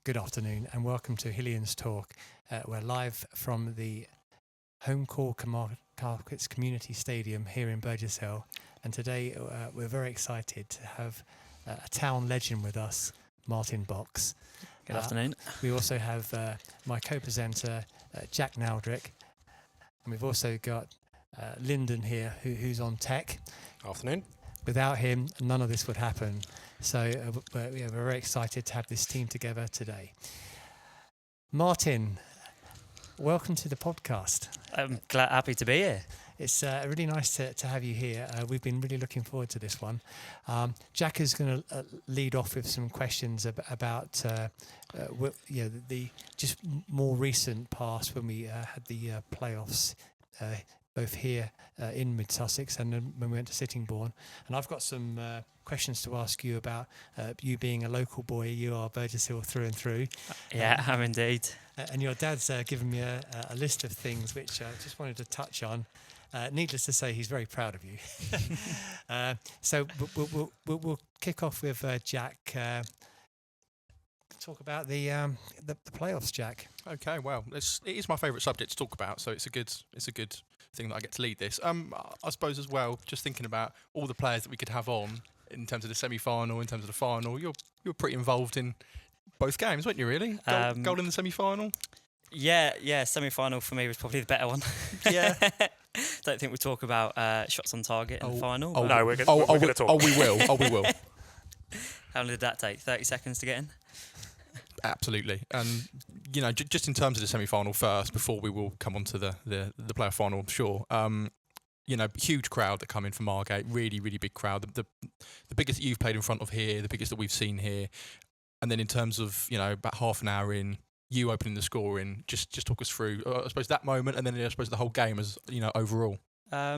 Good afternoon and welcome to Hillian's Talk. We're live from the Home Core Carpets Community Stadium here in Burgess Hill, and today we're very excited to have a town legend with us, Martyn Box. Good afternoon. We also have my co-presenter, Jack Naldrick, and we've also got Lyndon here, who's on tech. Afternoon. Without him, none of this would happen. So we're very excited to have this team together today. Martyn, welcome to the podcast. I'm happy to be here. It's really nice to have you here. We've been really looking forward to this one. Jack is going to lead off with some questions about the just more recent past when we had the playoffs both here in Mid Sussex and then when we went to Sittingbourne. And I've got some questions to ask you about you being a local boy. You are Burgess Hill through and through. Yeah, I'm indeed. And your dad's given me a list of things which I just wanted to touch on. Needless to say, he's very proud of you. So we'll kick off with Jack. Talk about the playoffs, Jack. Okay, well, it is my favourite subject to talk about, so it's a good thing that I get to lead this. I suppose as well, just thinking about all the players that we could have on in terms of the semi-final, in terms of the final. You're pretty involved in both games, weren't you? Really, goal in the semi-final. Yeah. Semi-final for me was probably the better one. Yeah. Don't think we talk about shots on target in the final. No, we're going to talk. We will. How long did that take? 30 seconds to get in? Absolutely. And, just in terms of the semi-final first, before we will come on to the playoff final, I'm sure, huge crowd that come in from Margate, really, really big crowd. The biggest that you've played in front of here, the biggest that we've seen here. And then in terms of, about half an hour in, you opening the scoring, just talk us through, I suppose, that moment and then I suppose the whole game as, overall. I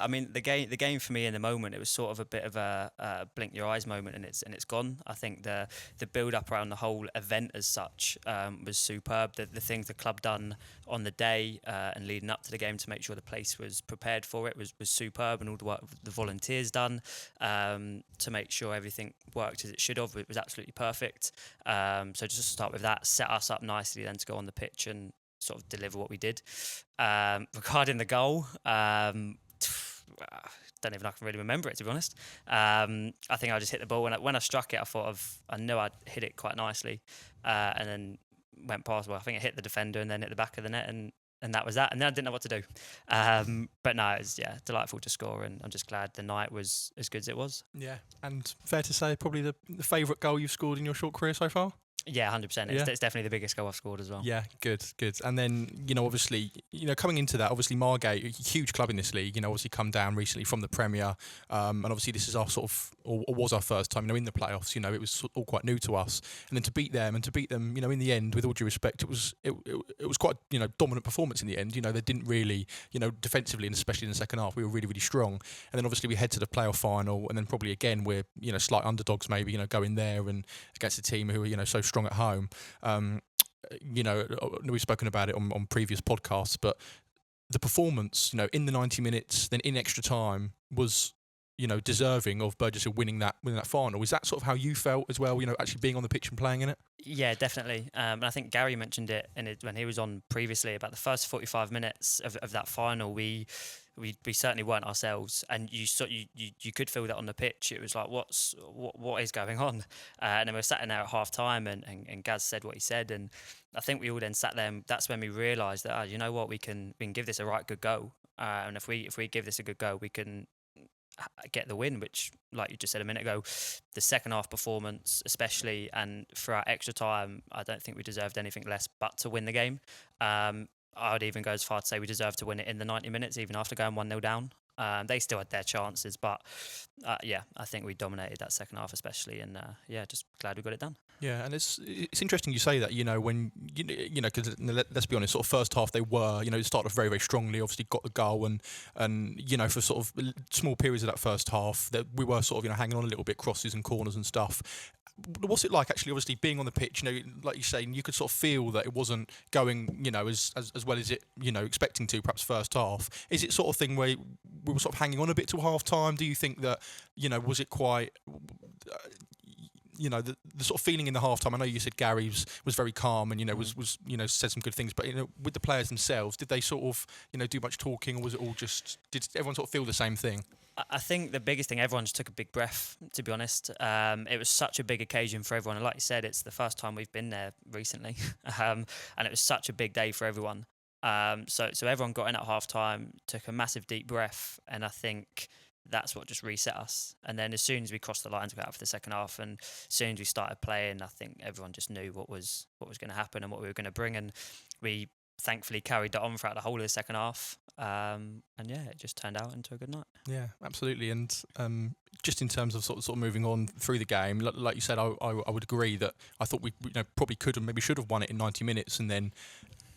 mean the game for me in the moment, it was sort of a bit of a blink your eyes moment, and it's gone. I think the build up around the whole event as such was superb. The things the club done on the day and leading up to the game to make sure the place was prepared for it was superb, and all the work the volunteers done to make sure everything worked as it should have. It was absolutely perfect. So just to start with that, set us up nicely then to go on the pitch and sort of deliver what we did. Regarding the goal, don't even I can really remember it, to be honest. I think I just hit the ball when I struck it. I knew I'd hit it quite nicely, and then went past. Well, I think it hit the defender and then hit the back of the net, and that was that. And then I didn't know what to do. But no, it was delightful to score, and I'm just glad the night was as good as it was. Yeah, and fair to say, probably the favourite goal you've scored in your short career so far. Yeah, 100%. It's definitely the biggest goal I've scored as well. Yeah, good. And then, obviously, coming into that, obviously Margate, a huge club in this league, obviously come down recently from the Premier. And obviously this is our sort of, or was our first time, in the playoffs, it was all quite new to us. And then to beat them, in the end, with all due respect, it was quite, dominant performance in the end. They didn't really, defensively, and especially in the second half, we were really, really strong. And then obviously we head to the playoff final, and then probably again, we're, slight underdogs maybe, going there and against a team who are, so strong at home. We've spoken about it on previous podcasts, but the performance, in the 90 minutes, then in extra time, was, deserving of Burgess Hill winning that final. Is that sort of how you felt as well, actually being on the pitch and playing in it? Yeah, definitely. And I think Gary mentioned it when he was on previously about the first 45 minutes of that final. We certainly weren't ourselves, and you could feel that on the pitch. It was like, what is going on? And then we were sat in there at half time, and Gaz said what he said, and I think we all then sat there. And that's when we realised that you know what, we can give this a right good go, and if we give this a good go, we can get the win. Which, like you just said a minute ago, the second half performance especially, and throughout extra time, I don't think we deserved anything less but to win the game. I would even go as far to say we deserved to win it in the 90 minutes, even after going 1-0 down. They still had their chances, but I think we dominated that second half especially, and just glad we got it done. Yeah, and it's interesting you say that, when, because let's be honest, sort of first half they were, it started off very, very strongly, obviously got the goal, and for sort of small periods of that first half, that we were sort of, hanging on a little bit, crosses and corners and stuff. What's it like actually, obviously being on the pitch, like you say, you could sort of feel that it wasn't going, as well as it, expecting to, perhaps first half. Is it sort of thing where we were sort of hanging on a bit till half time? Do you think that, was it quite, the sort of feeling in the halftime. I know you said Gary was very calm and was said some good things, but with the players themselves, did they sort of do much talking, or was it all just, did everyone sort of feel the same thing? I think the biggest thing, everyone just took a big breath, to be honest. It was such a big occasion for everyone. And like you said, it's the first time we've been there recently. And it was such a big day for everyone. So everyone got in at half-time, took a massive deep breath, and I think that's what just reset us. And then as soon as we crossed the line to go out for the second half, and as soon as we started playing, I think everyone just knew what was going to happen and what we were going to bring. And we thankfully carried that on throughout the whole of the second half. And yeah, it just turned out into a good night. Yeah, absolutely. And just in terms of sort of moving on through the game, like you said, I would agree that I thought we probably could have, maybe should have won it in 90 minutes, and then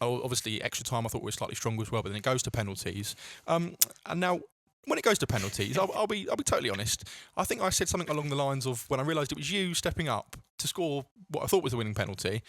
obviously extra time I thought we were slightly stronger as well. But then it goes to penalties, and now when it goes to penalties, I'll be totally honest. I think I said something along the lines of, when I realised it was you stepping up to score what I thought was the winning penalty,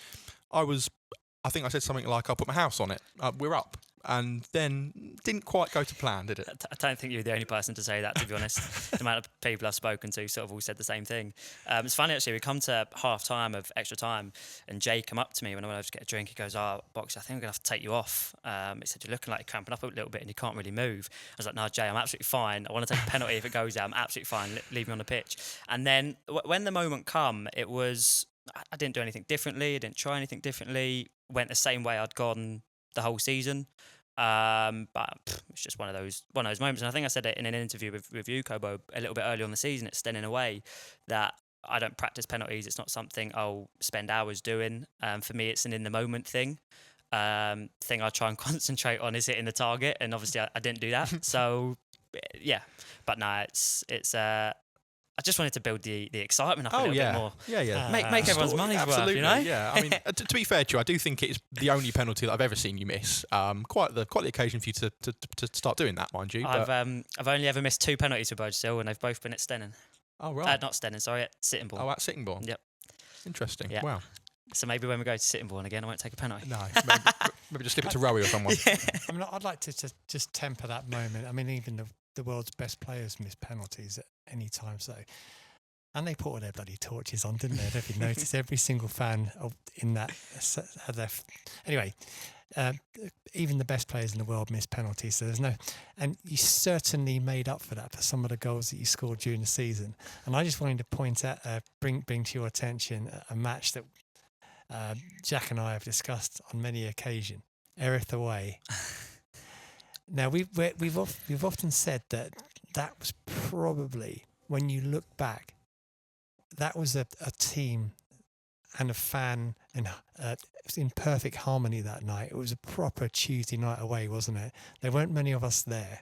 I think I said something like, "I'll put my house on it. We're up." And then didn't quite go to plan, did it? I don't think you're the only person to say that, to be honest. The amount of people I've spoken to sort of all said the same thing. It's funny, actually. We come to half time of extra time, and Jay come up to me when I went to get a drink. He goes, Box, I think I'm going to have to take you off. He said, you're looking like you're cramping up a little bit and you can't really move. I was like, no, Jay, I'm absolutely fine. I want to take a penalty if it goes there. I'm absolutely fine. Leave me on the pitch. And then when the moment come, it was, I didn't do anything differently. I didn't try anything differently. Went the same way I'd gone the whole season. But it's just one of those moments. And I think I said it in an interview with you, Cobo, a little bit earlier on the season at Stenning Away, that I don't practice penalties. It's not something I'll spend hours doing. For me, it's an in the moment thing. Thing I try and concentrate on is hitting the target, and obviously I didn't do that. So yeah, but no, it's I just wanted to build the excitement up a little bit more. Yeah. Make everyone's money absolutely, worth, Yeah, I mean, to be fair to you, I do think it's the only penalty that I've ever seen you miss. Quite the occasion for you to start doing that, mind you. I've only ever missed 2 penalties for Burgess Hill, and they've both been at Stenning. Oh right. Not Stenning, sorry, at Sittingbourne. Oh, at Sittingbourne. Yep. Interesting. Yeah. Wow. So maybe when we go to Sittingbourne again, I won't take a penalty. No, maybe just slip it to Rowie or someone. I mean, I'd like to just temper that moment. I mean, even the world's best players miss penalties at any time. So, and they put all their bloody torches on, didn't they? If you notice, every single fan in that had their. Anyway, even the best players in the world miss penalties. So there's no, and you certainly made up for that for some of the goals that you scored during the season. And I just wanted to point out, bring to your attention a match that Jack and I have discussed on many occasions. Erith away. Now we've often said that was probably, when you look back, that was a team and a fan and in perfect harmony that night. It was a proper Tuesday night away, wasn't it? There weren't many of us there,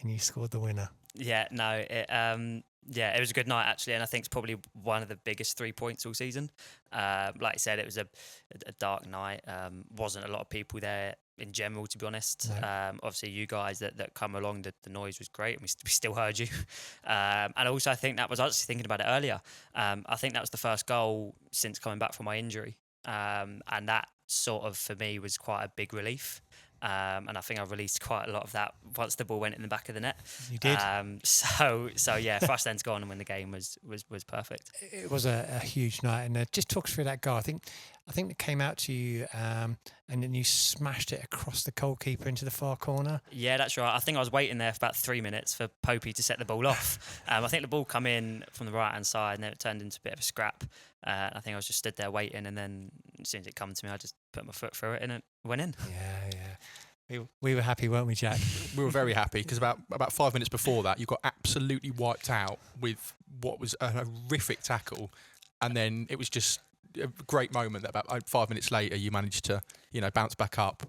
and you scored the winner. Yeah, no, it was a good night actually, and I think it's probably one of the biggest 3 points all season. Like I said, it was a dark night. Wasn't a lot of people there in general, to be honest. No. Obviously, you guys that come along, the noise was great, and we still heard you. And also, I think that was, I was actually thinking about it earlier. I think that was the first goal since coming back from my injury, and that sort of for me was quite a big relief. And I think I released quite a lot of that once the ball went in the back of the net. You did. So yeah, for us then to go on and win the game was perfect. It was a huge night, and just talk us through that goal. I think it came out to you, and then you smashed it across the goalkeeper into the far corner. Yeah, that's right. I think I was waiting there for about 3 minutes for Popey to set the ball off. I think the ball come in from the right hand side, and then it turned into a bit of a scrap. I think I was just stood there waiting, and then as soon as it come to me, I just put my foot through it and it went in. Yeah. We were happy, weren't we, Jack? We were very happy because about 5 minutes before that, you got absolutely wiped out with what was a horrific tackle, and then it was just a great moment that about 5 minutes later you managed to bounce back up.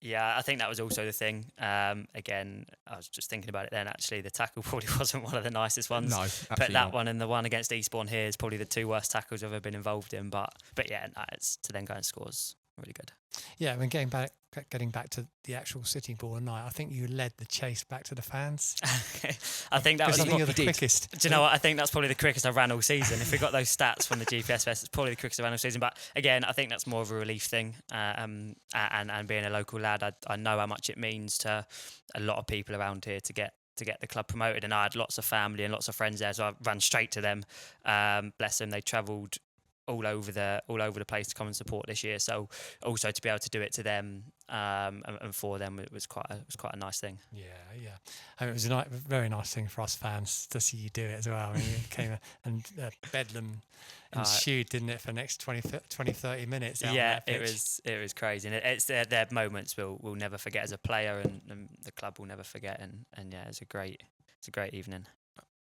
Yeah, I think that was also the thing. Again, I was just thinking about it then. Actually, the tackle probably wasn't one of the nicest ones. No, absolutely but that not. one and the one against Eastbourne here is probably the 2 worst tackles I've ever been involved in. But yeah, it's to then go and score is really good. Yeah, I mean, getting back to the actual Sittingbourne night, I think you led the chase back to the fans. I think that was you're the quickest. Do you know what? I think that's probably the quickest I've ran all season. If we got those stats from the GPS Fest, it's probably the quickest I've ran all season. But again, I think that's more of a relief thing. And being a local lad, I know how much it means to a lot of people around here to get to get the club promoted, and I had lots of family and lots of friends there, so I ran straight to them. Bless them, they travelled all over the place to come and support this year. So also to be able to do it to them and for them, it was quite a nice thing. Yeah. I mean, it was a very nice thing for us fans to see you do it as well. I mean, it came and bedlam ensued, didn't it, for the next 20, 30 minutes? Out on that pitch. It was crazy, and it's their moments we'll never forget as a player, and the club will never forget. And yeah, it's a great evening.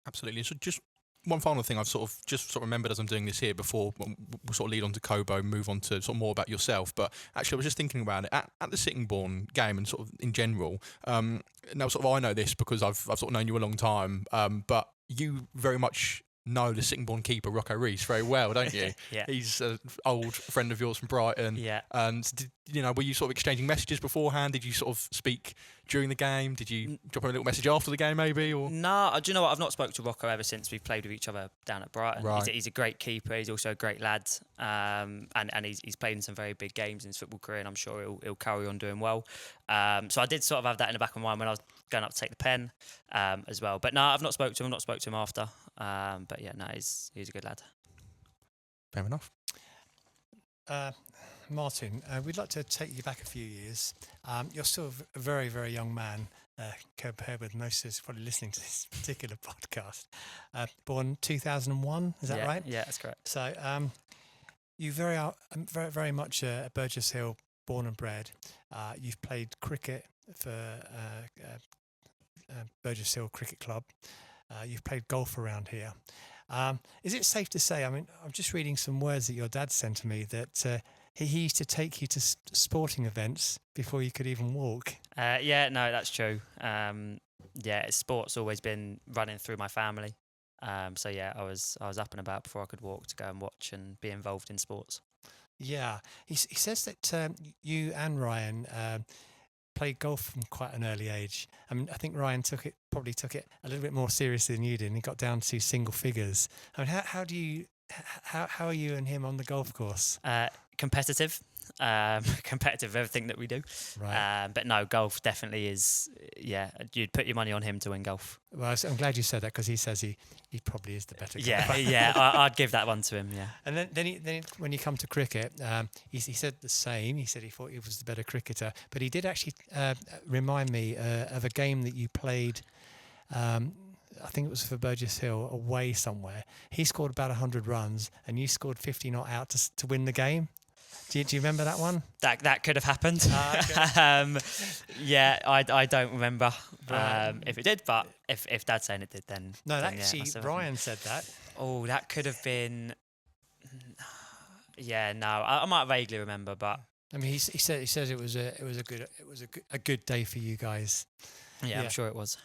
Absolutely. So just one final thing I've sort of remembered as I'm doing this here before we'll sort of lead on to Cobo, move on to sort of more about yourself. But actually, I was just thinking about it at the Sittingbourne game and sort of in general. Now, sort of I know this because I've sort of known you a long time, but you very much know the Sittingbourne keeper Rocco Rees very well, don't you? Yeah. He's an old friend of yours from Brighton. Yeah. And were you sort of exchanging messages beforehand? Did you sort of speak during the game? Did you drop him a little message after the game, maybe? Or no, do you know what? I've not spoken to Rocco ever since we played with each other down at Brighton. Right. He's a great keeper. He's also a great lad, and he's played in some very big games in his football career, and I'm sure he'll carry on doing well. So I did sort of have that in the back of my mind when I was going up to take the pen as well. But no, I've not spoken to him. I've not spoken to him after. But yeah, no, he's a good lad. fair enough. Martyn, we'd like to take you back a few years. You're still a very, very young man compared with most of us probably listening to this particular podcast. Born 2001, is that right? Yeah, that's correct. So you very much a Burgess Hill born and bred. You've played cricket for Burgess Hill Cricket Club. You've played golf around here. Is it safe to say, I mean, I'm just reading some words that your dad sent to me, that he used to take you to sporting events before you could even walk? Yeah, no, that's true. Sport's always been running through my family. So yeah, I was up and about before I could walk to go and watch and be involved in sports. Yeah, he says that you and Ryan played golf from quite an early age. I mean, I think Ryan probably took it a little bit more seriously than you did, and he got down to single figures. I mean, how are you and him on the golf course? Competitive, everything that we do. Right. But no, golf definitely is. Yeah, you'd put your money on him to win golf. Well, I'm glad you said that, because he says he probably is the better golfer. Yeah, I'd give that one to him. Yeah. And then when you come to cricket, he said the same. He said he thought he was the better cricketer, but he did actually remind me of a game that you played. I think it was for Burgess Hill away somewhere. He scored about 100 runs, and you scored 50 not out to win the game. Do you remember that one? That could have happened. Okay. Yeah, I don't remember Right. if it did, but if Dad's saying it did, then No, then, actually, must have Brian said that. happened. Oh, that could have been. Yeah, no, I might vaguely remember, but I mean, he says it was a good day for you guys. yeah, I'm sure it was.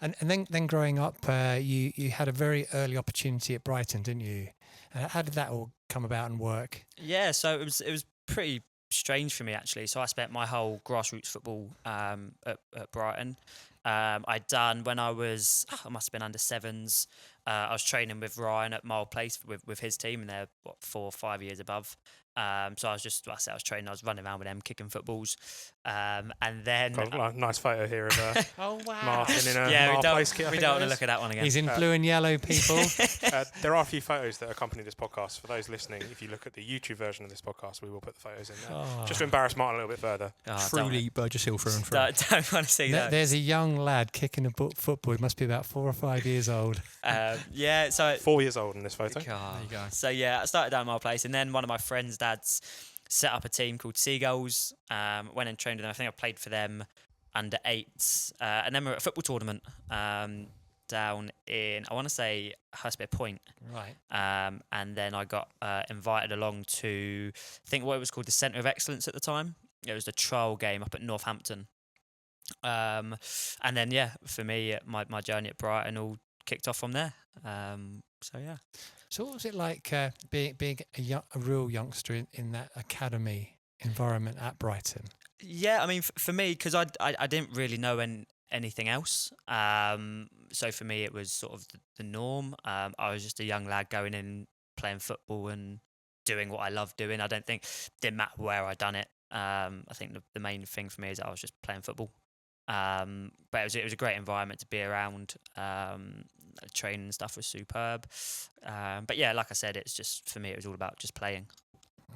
And then growing up, you had a very early opportunity at Brighton, didn't you? How did that all come about and work? Yeah, so it was pretty strange for me, actually. So I spent my whole grassroots football at Brighton. I'd done when I must have been under sevens. I was training with Ryan at Mile Place with his team, and they're 4 or 5 years above. So I was training. I was running around with them, kicking footballs, and then Got a nice photo here of Oh wow! Martyn in a we Mile don't Place kit. I we think don't that want to is. look at that one again. He's in blue and yellow, people. There are a few photos that accompany this podcast. For those listening, if you look at the YouTube version of this podcast, we will put the photos in there. Oh. Just to embarrass Martyn a little bit further. Oh, Truly Burgess Hill through and through. don't want to see that. There's a young lad kicking a football. He must be about 4 or 5 years old. Yeah, so 4 years old in this photo. God. There you go. So yeah, I started down my place, and then one of my friends' dads set up a team called Seagulls. Went and trained with them. I think I played for them under 8s, and then we were at a football tournament down in, I want to say, Hurstbeck Point. Right. And then I got invited along to, I think what it was called, the Centre of Excellence at the time. It was the trial game up at Northampton. And then yeah, for me, my journey at Brighton all kicked off from there. So yeah. So what was it like being a real youngster in that academy environment at Brighton? Yeah, I mean, for me, because I didn't really know anything else. So for me, it was sort of the norm. I was just a young lad going in, playing football and doing what I loved doing. I didn't matter where I'd done it. I think the main thing for me is that I was just playing football. But it was a great environment to be around. Training and stuff was superb. But yeah, like I said, it's just for me, it was all about just playing.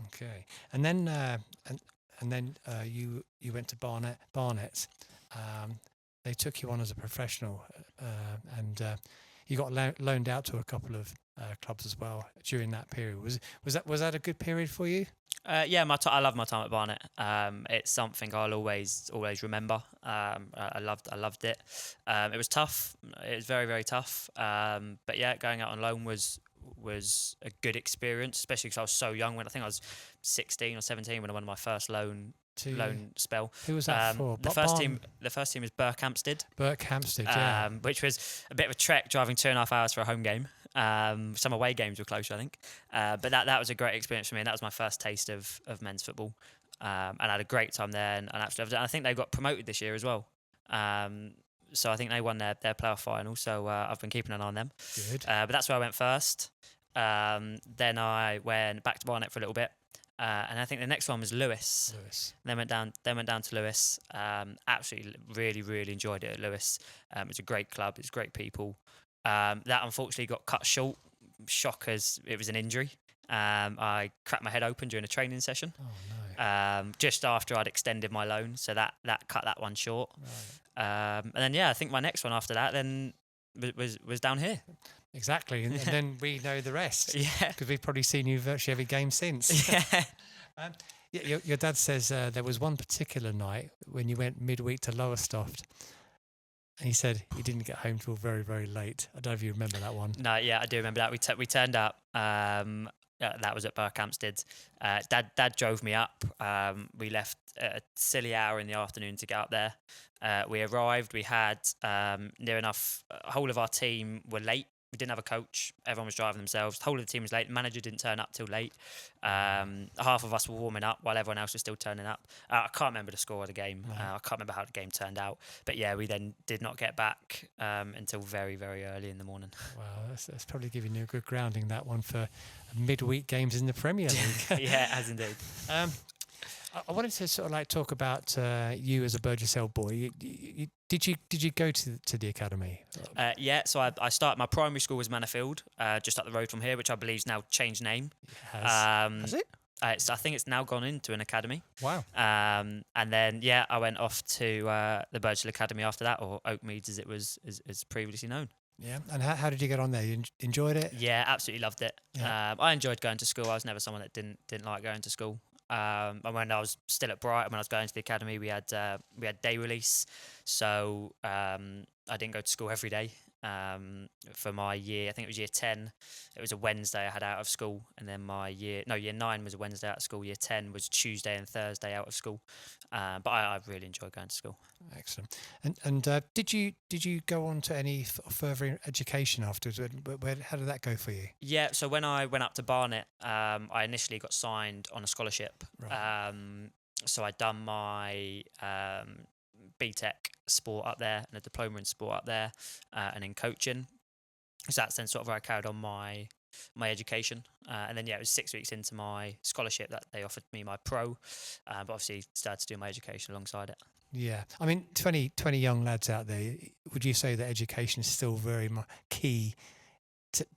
Okay, and then you went to Barnet. They took you on as a professional, and you got loaned out to a couple of clubs as well during that period. Was that a good period for you? Yeah, I love my time at Barnet. It's something I'll always remember. I loved it. It was tough. It was very, very tough. But yeah, going out on loan was a good experience, especially because I was so young. I think I was 16 or 17 when I won my first loan spell. Who was that for? The first team was Berkhamsted. Berkhamsted, yeah. Which was a bit of a trek, driving 2.5 hours for a home game. Some away games were closer, I think. But that was a great experience for me, and that was my first taste of men's football. And I had a great time there, and absolutely loved it. And I think they got promoted this year as well. So I think they won their playoff final. So I've been keeping an eye on them. Good. But that's where I went first. Then I went back to Barnet for a little bit. And I think the next one was Lewis. Then went down to Lewis. Absolutely, really, really enjoyed it at Lewis. It was a great club. It was great people. That unfortunately got cut short. Shockers, it was an injury. I cracked my head open during a training session. Oh no! Just after I'd extended my loan, so that cut that one short. Right. And then I think my next one after that then was down here. Exactly, and then we know the rest. Yeah, because we've probably seen you virtually every game since. Yeah. Your dad says there was one particular night when you went midweek to Lowestoft, and he said he didn't get home till very, very late. I don't know if you remember that one. No, yeah, I do remember that. We turned up. That was at Berkhamsted. Dad drove me up. We left at a silly hour in the afternoon to get up there. We arrived. We had near enough. The whole of our team were late. We didn't have a coach. Everyone was driving themselves. The whole of the team was late. The manager didn't turn up till late. Half of us were warming up while everyone else was still turning up. I can't remember the score of the game. No. I can't remember how the game turned out. But yeah, we then did not get back until very, very early in the morning. Wow, that's probably giving you a good grounding, that one, for midweek games in the Premier League. Yeah, as indeed. I wanted to sort of like talk about you as a Burgess Hill boy. Did you go to the academy? Yeah, so I started. My primary school was Manorfield, just up the road from here, which I believe is now changed name. Has it? I think it's now gone into an academy. Wow. And then I went off to the Burgess Hill Academy after that, or Oakmeads as it was as previously known. Yeah, and how did you get on there? You enjoyed it? Yeah, absolutely loved it. Yeah. I enjoyed going to school. I was never someone that didn't like going to school. And when I was still at Brighton, when I was going to the academy, we had day release, so I didn't go to school every day. For my year, I think it was year 10, it was a Wednesday I had out of school, and then year 9 was a Wednesday out of school. Year 10 was Tuesday and Thursday out of school. But I really enjoyed going to school. Excellent. And did you go on to any further education afterwards? How did that go for you? Yeah, so when I went up to Barnet, I initially got signed on a scholarship. Right. So I'd done my BTEC sport up there and a diploma in sport up there, and in coaching. So that's then sort of where I carried on my education, and then it was 6 weeks into my scholarship that they offered me my pro, but obviously started to do my education alongside it. Yeah, I mean, 20 young lads out there. Would you say that education is still very key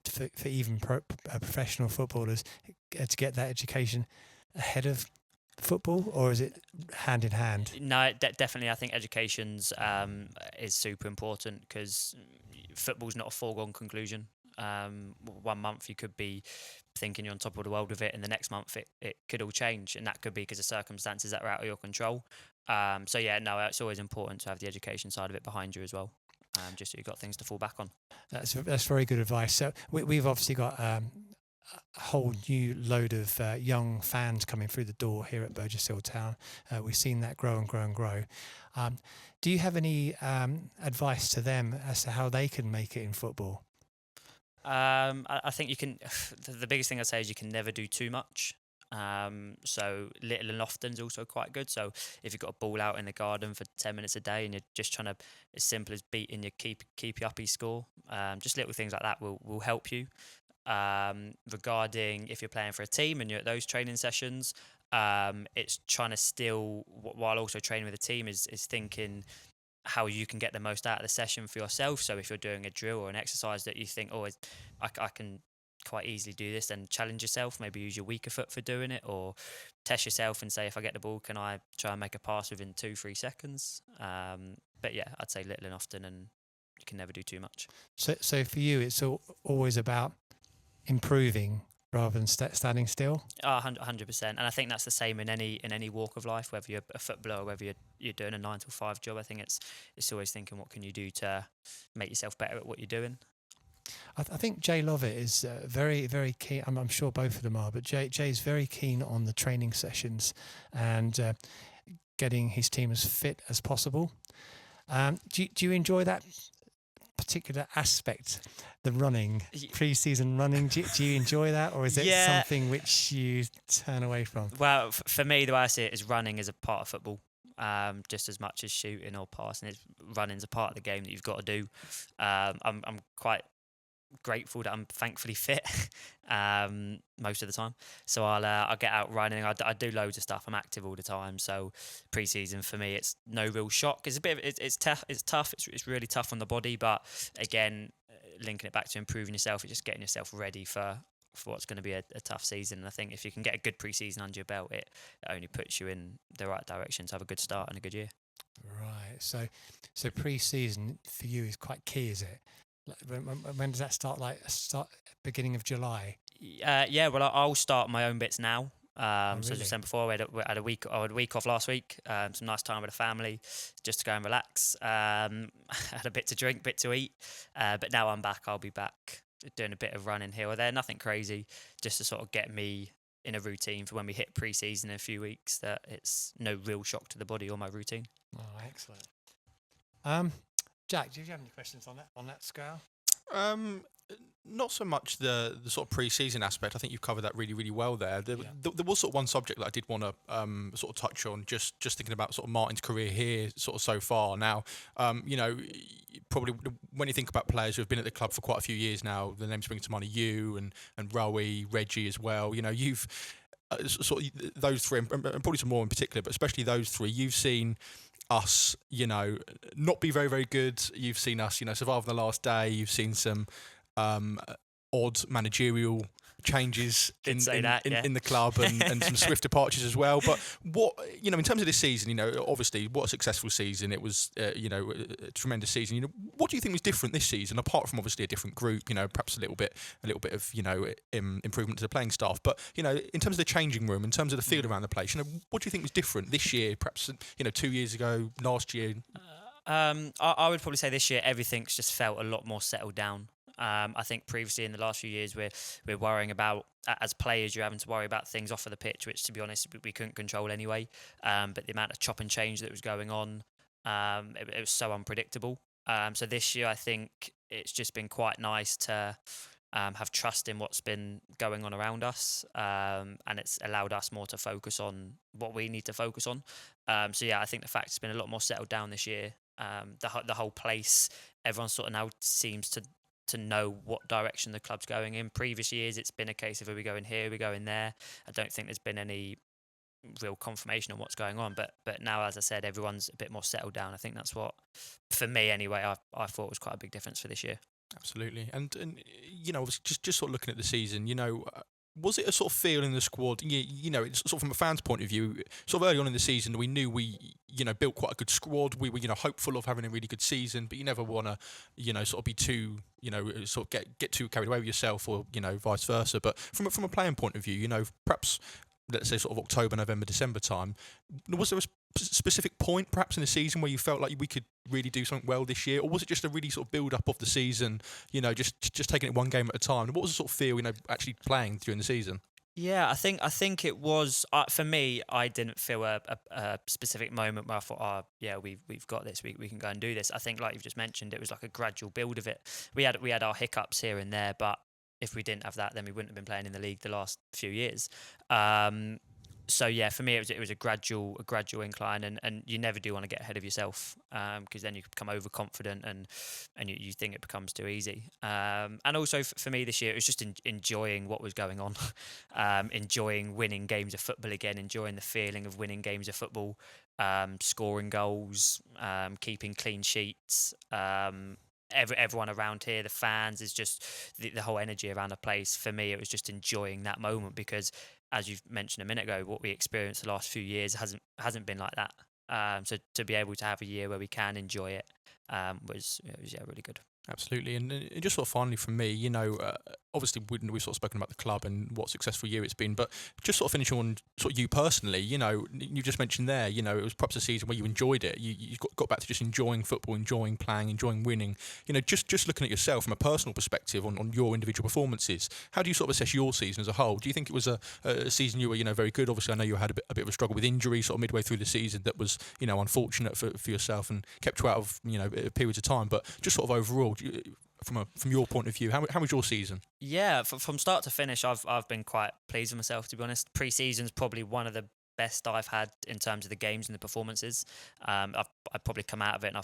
for even professional footballers to get that education ahead of football, or is it hand in hand? No, definitely. I think education's is super important, because football's not a foregone conclusion. 1 month you could be thinking you're on top of the world with it, and the next month it could all change, and that could be because of circumstances that are out of your control. It's always important to have the education side of it behind you as well, just so you've got things to fall back on. That's very good advice. So we've obviously got a whole new load of young fans coming through the door here at Burgess Hill Town. We've seen that grow and grow and grow. Do you have any advice to them as to how they can make it in football? I think you can. The biggest thing I'd say is you can never do too much. So little and often is also quite good. So if you've got a ball out in the garden for 10 minutes a day and you're just trying to, as simple as beating your keep your uppy score, just little things like that will help you. Regarding if you're playing for a team and you're at those training sessions, it's trying to still, while also training with a team, is thinking, how you can get the most out of the session for yourself. So if you're doing a drill or an exercise that you think, oh, I can quite easily do this, then challenge yourself, maybe use your weaker foot for doing it, or test yourself and say, if I get the ball, can I try and make a pass within 2-3 seconds? But yeah, I'd say little and often, and you can never do too much. So for you, it's always about improving rather than standing still. 100%, and I think that's the same in any walk of life, whether you're a footballer or whether you're doing a 9 to 5 job. I think it's always thinking, what can you do to make yourself better at what you're doing. I think Jay Lovett is very, very keen. I'm sure both of them are, but Jay's very keen on the training sessions and getting his team as fit as possible. Do you enjoy that particular aspect, the running, pre-season running? Do you enjoy that, or is it something which you turn away from? Well, for me, the way I see it is running is a part of football. Just as much as shooting or passing, running's a part of the game that you've got to do. I'm quite grateful that I'm thankfully fit most of the time, so I'll get out running. I do loads of stuff. I'm active all the time, so pre-season for me, it's no real shock. It's a bit of, it's tough. It's really tough on the body, but again, linking it back to improving yourself, it's just getting yourself ready for what's going to be a tough season. And I think if you can get a good pre-season under your belt, it only puts you in the right direction to have a good start and a good year. Right. So pre-season for you is quite key, is it? When does that start? Start beginning of July? Yeah. Well, I'll start my own bits now. So Really? as I said before, we had a week off last week. Some nice time with the family, just to go and relax. Had a bit to drink, bit to eat. But now I'm back. I'll be back doing a bit of running here or there. Nothing crazy, just to sort of get me in a routine for when we hit pre-season in a few weeks, that it's no real shock to the body or my routine. Oh, excellent. Jack, do you have any questions on that scale? Not so much the sort of pre-season aspect. I think you've covered that really, really well there. There was sort of one subject that I did want to sort of touch on, just thinking about sort of Martyn's career here sort of so far. Now, probably when you think about players who have been at the club for quite a few years now, the names spring to mind are you and Rowie, Reggie as well. You've sort of those three, and probably some more in particular, but especially those three, you've seen us, not be very, very good. You've seen us, survive on the last day. You've seen some odd managerial changes in the club and some swift departures as well. But what, in terms of this season, obviously what a successful season. It was, a tremendous season. What do you think was different this season, apart from obviously a different group, perhaps a little bit of, improvement to the playing staff. But, in terms of the changing room, in terms of the field around the place, what do you think was different this year, perhaps, 2 years ago, last year? I would probably say this year everything's just felt a lot more settled down. I think previously in the last few years we're worrying about, as players, you're having to worry about things off of the pitch, which to be honest we couldn't control anyway. But the amount of chop and change that was going on, it was so unpredictable. So this year I think it's just been quite nice to have trust in what's been going on around us, and it's allowed us more to focus on what we need to focus on. So yeah, I think the fact it's been a lot more settled down this year. The whole place, everyone sort of now seems to know what direction the club's going in. Previous years, it's been a case of, are we going here, are we going there? I don't think there's been any real confirmation on what's going on. But now, as I said, everyone's a bit more settled down. I think that's what, for me anyway, I thought was quite a big difference for this year. Absolutely. And obviously just sort of looking at the season, was it a sort of feel in the squad? It's sort of from a fan's point of view, sort of early on in the season, we knew we, built quite a good squad. We were, hopeful of having a really good season, but you never want to, sort of be too, sort of get too carried away with yourself, or, vice versa. But from a playing point of view, perhaps, let's say sort of October, November, December time, was there a specific point perhaps in the season where you felt like we could really do something well this year, or was it just a really sort of build up of the season, just taking it one game at a time? What was the sort of feel, actually playing during the season? Yeah, I think it was, for me, I didn't feel a specific moment where I thought, we've got this, we can go and do this. I think, like you've just mentioned, it was like a gradual build of it. We had our hiccups here and there, but if we didn't have that, then we wouldn't have been playing in the league the last few years. So yeah, for me it was a gradual incline, and you never do want to get ahead of yourself, because then you become overconfident and you think it becomes too easy. And also for me this year, it was just enjoying what was going on, enjoying winning games of football again, enjoying the feeling of winning games of football, scoring goals, keeping clean sheets. Everyone around here, the fans, is just the whole energy around the place. For me, it was just enjoying that moment, because, as you've mentioned a minute ago, what we experienced the last few years hasn't been like that. So to be able to have a year where we can enjoy it was really good. Absolutely, and just sort of finally from me, obviously we've sort of spoken about the club and what a successful year it's been, but just sort of finishing on sort of you personally, you just mentioned there, it was perhaps a season where you enjoyed it. You got back to just enjoying football, enjoying playing, enjoying winning. Just looking at yourself from a personal perspective on your individual performances, how do you sort of assess your season as a whole? Do you think it was a season you were very good? Obviously, I know you had a bit of a struggle with injury sort of midway through the season that was unfortunate for yourself and kept you out of periods of time, but just sort of overall, from your point of view, how was your season? Yeah, from start to finish, I've been quite pleased with myself, to be honest. Pre-season's probably one of the best I've had in terms of the games and the performances. I've probably come out of it and I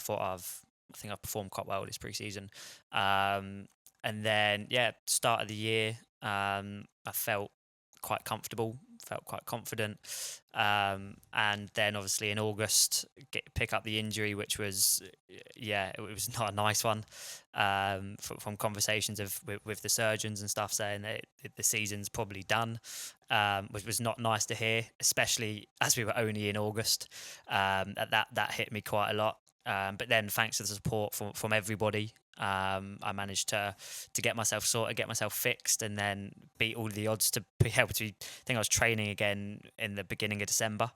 think I've performed quite well this pre-season. And then start of the year, I felt quite comfortable, felt quite confident, and then obviously in August pick up the injury, which was it was not a nice one, from conversations with the surgeons and stuff, saying that the season's probably done, which was not nice to hear, especially as we were only in August. That hit me quite a lot, but then thanks to the support from everybody, I managed to get myself sorted, get myself fixed, and then beat all the odds to be able to. I think I was training again in the beginning of December,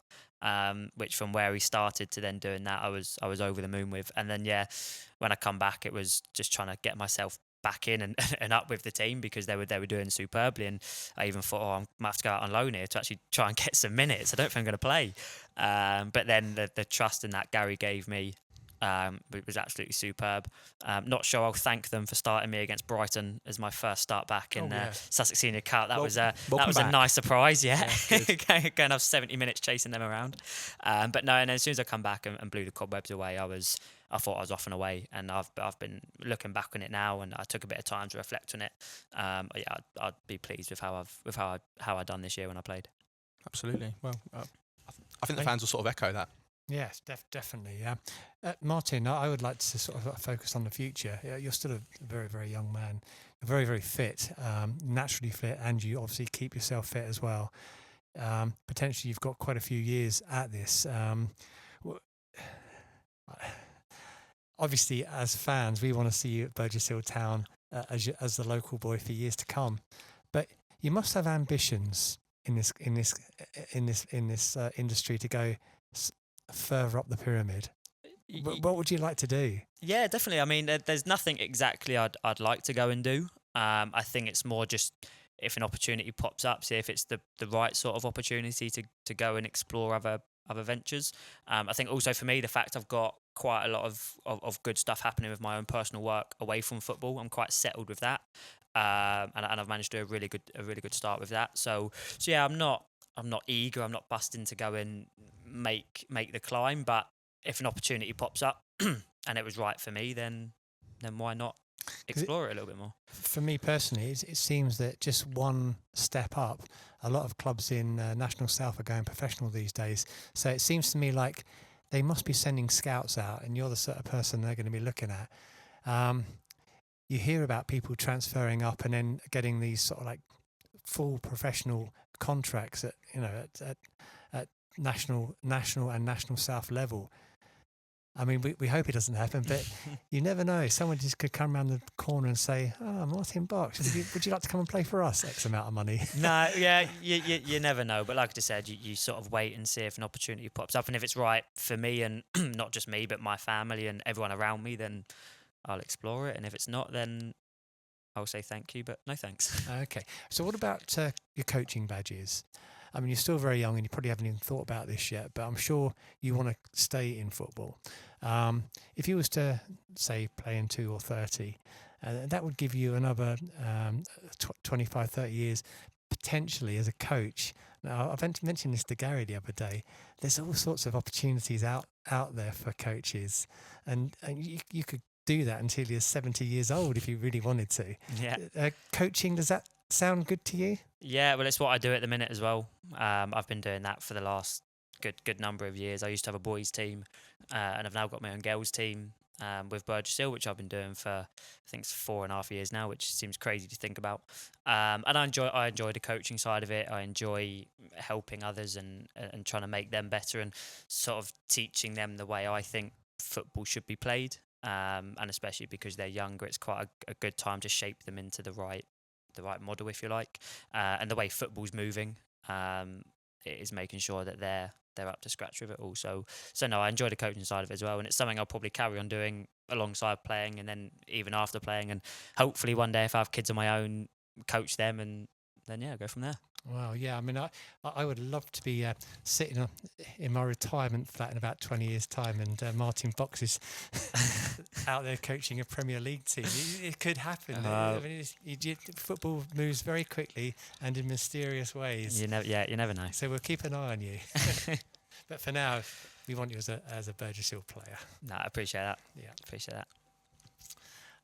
which from where we started to then doing that, I was over the moon with. And then when I come back, it was just trying to get myself back in and up with the team, because they were doing superbly, and I even thought, I might have to go out on loan here to actually try and get some minutes. I don't think I'm going to play, but then the trust in that Gary gave me. It was absolutely superb. Not sure I'll thank them for starting me against Brighton as my first start back in Sussex Senior Cup. That was a nice surprise. Going to have 70 minutes chasing them around. But no, and as soon as I come back and blew the cobwebs away, I thought I was off and away. And I've been looking back on it now, and I took a bit of time to reflect on it. I'd be pleased with how I done this year when I played. Absolutely. Well, I think the fans will sort of echo that. Yes, definitely. Yeah, Martyn, I would like to sort of focus on the future. You're still a very, very young man. You're very, very fit, naturally fit, and you obviously keep yourself fit as well. Potentially, you've got quite a few years at this. Obviously, as fans, we want to see you at Burgess Hill Town as the local boy for years to come. But you must have ambitions in this industry to go further up the pyramid. What would you like to do? Yeah, definitely. I mean, there's nothing exactly I'd like to go and do. I think it's more just if an opportunity pops up, see if it's the right sort of opportunity to go and explore other ventures. I think also for me, the fact I've got quite a lot of good stuff happening with my own personal work away from football, I'm quite settled with that, and I've managed to do a really good start with that. So yeah, I'm not eager. I'm not busting to go and make the climb. But if an opportunity pops up and it was right for me, then why not explore it a little bit more? For me personally, it seems that just one step up. A lot of clubs in National South are going professional these days. So it seems to me like they must be sending scouts out, and you're the sort of person they're going to be looking at. You hear about people transferring up and then getting these sort of like full professional contracts at national and National South level. I mean, we hope it doesn't happen, but you never know. Someone just could come around the corner and say, Martyn Box, would you like to come and play for us? X amount of money. No, yeah, you never know. But like I said, you sort of wait and see if an opportunity pops up. And if it's right for me, and not just me, but my family and everyone around me, then I'll explore it. And if it's not, then I'll say thank you, but no thanks. Okay. So what about your coaching badges? I mean, you're still very young and you probably haven't even thought about this yet, but I'm sure you want to stay in football. If you was to, say, play in 2 or 30, that would give you another 25, 30 years potentially as a coach. Now, I mentioned this to Gary the other day. There's all sorts of opportunities out there for coaches, and you could do that until you're 70 years old if you really wanted to. Yeah. Coaching, does that sound good to you? Yeah, well, it's what I do at the minute as well. I've been doing that for the last good number of years. I used to have a boys team, and I've now got my own girls team with Burgess Hill, which I've been doing for, I think it's 4.5 years now, which seems crazy to think about. And I enjoy the coaching side of it. I enjoy helping others and trying to make them better and sort of teaching them the way I think football should be played. And especially because they're younger, it's quite a good time to shape them into the right model, if you like. And the way football's moving, it is making sure that they're up to scratch with it all. So no, I enjoy the coaching side of it as well, and it's something I'll probably carry on doing alongside playing, and then even after playing, and hopefully one day if I have kids of my own, coach them, and then go from there. Wow, yeah. I mean, I would love to be sitting in my retirement flat in about 20 years' time, and Martyn Box is out there coaching a Premier League team. It could happen. I mean, football moves very quickly and in mysterious ways. You never know. So we'll keep an eye on you. But for now, we want you as a Burgess Hill player. No, I appreciate that. Yeah, appreciate that.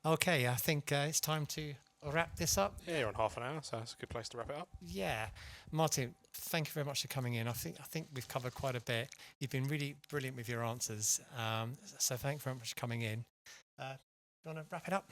Okay, I think it's time to wrap this up. Yeah, you're on half an hour, so it's a good place to wrap it up. Yeah, Martyn, thank you very much for coming in. I think we've covered quite a bit. You've been really brilliant with your answers. So thanks very much for coming in. You want to wrap it up?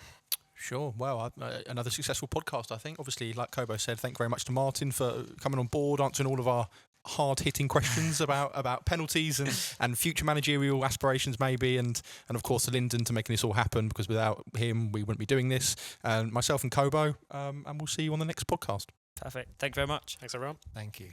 Sure. Well, another successful podcast, I think. Obviously, like Cobo said, thank you very much to Martyn for coming on board, answering all of our hard-hitting questions about penalties and future managerial aspirations maybe, and of course to Lyndon to making this all happen, because without him we wouldn't be doing this, and myself and Cobo, and we'll see you on the next podcast. Perfect. Thank you very much. Thanks everyone. Thank you.